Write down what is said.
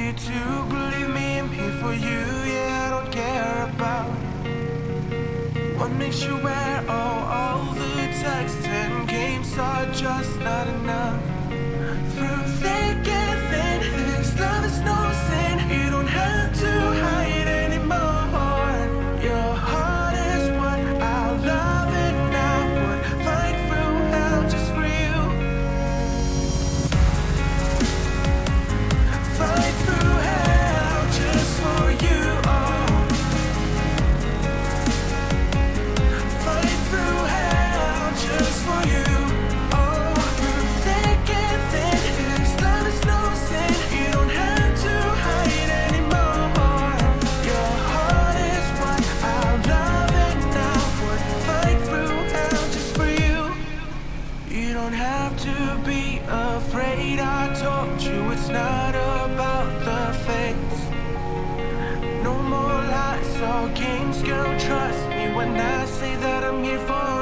you to believe me, I'm here for you. Yeah, I don't care about what makes you wear all the texts and games are just not enough. Through thick and thin, this love is no sin. You don't have to hide anymore. Your heart is what I love, and I would fight through hell just for you. Fight through hell just for you. Oh. Fight through hell just for you. Oh, through thick and thin, this love is no sin. You don't have to hide anymore. Your heart is what I love, and I would fight through hell just for you. You don't have to be afraid. I told you it's not about the face. No more lies or games, girl, trust me when I say that I'm here for